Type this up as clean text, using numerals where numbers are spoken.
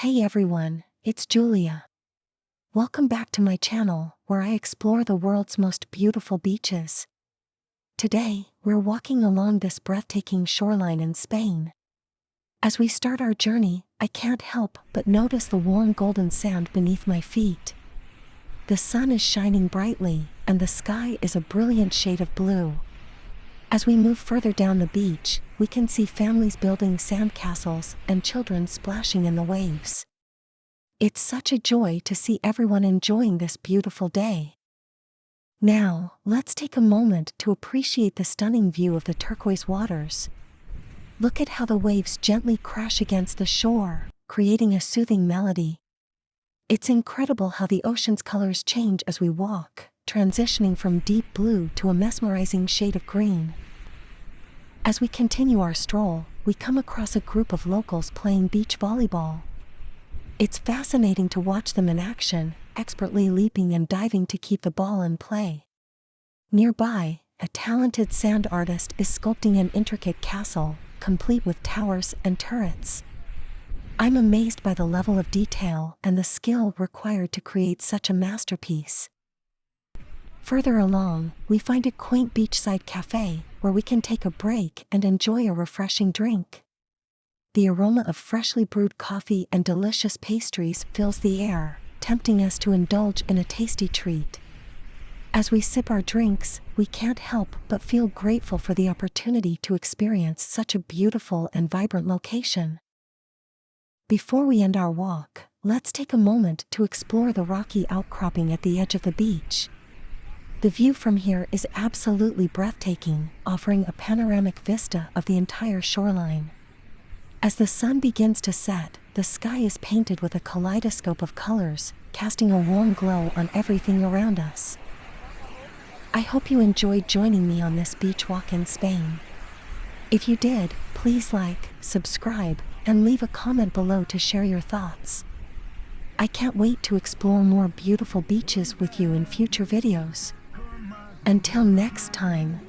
Hey everyone, it's Julia. Welcome back to my channel, where I explore the world's most beautiful beaches. Today, we're walking along this breathtaking shoreline in Spain. As we start our journey, I can't help but notice the warm golden sand beneath my feet. The sun is shining brightly, and the sky is a brilliant shade of blue. As we move further down the beach, we can see families building sandcastles and children splashing in the waves. It's such a joy to see everyone enjoying this beautiful day. Now, let's take a moment to appreciate the stunning view of the turquoise waters. Look at how the waves gently crash against the shore, creating a soothing melody. It's incredible how the ocean's colors change as we walk, transitioning from deep blue to a mesmerizing shade of green. As we continue our stroll, we come across a group of locals playing beach volleyball. It's fascinating to watch them in action, expertly leaping and diving to keep the ball in play. Nearby, a talented sand artist is sculpting an intricate castle, complete with towers and turrets. I'm amazed by the level of detail and the skill required to create such a masterpiece. Further along, we find a quaint beachside cafe, where we can take a break and enjoy a refreshing drink. The aroma of freshly brewed coffee and delicious pastries fills the air, tempting us to indulge in a tasty treat. As we sip our drinks, we can't help but feel grateful for the opportunity to experience such a beautiful and vibrant location. Before we end our walk, let's take a moment to explore the rocky outcropping at the edge of the beach. The view from here is absolutely breathtaking, offering a panoramic vista of the entire shoreline. As the sun begins to set, the sky is painted with a kaleidoscope of colors, casting a warm glow on everything around us. I hope you enjoyed joining me on this beach walk in Spain. If you did, please like, subscribe, and leave a comment below to share your thoughts. I can't wait to explore more beautiful beaches with you in future videos. Until next time,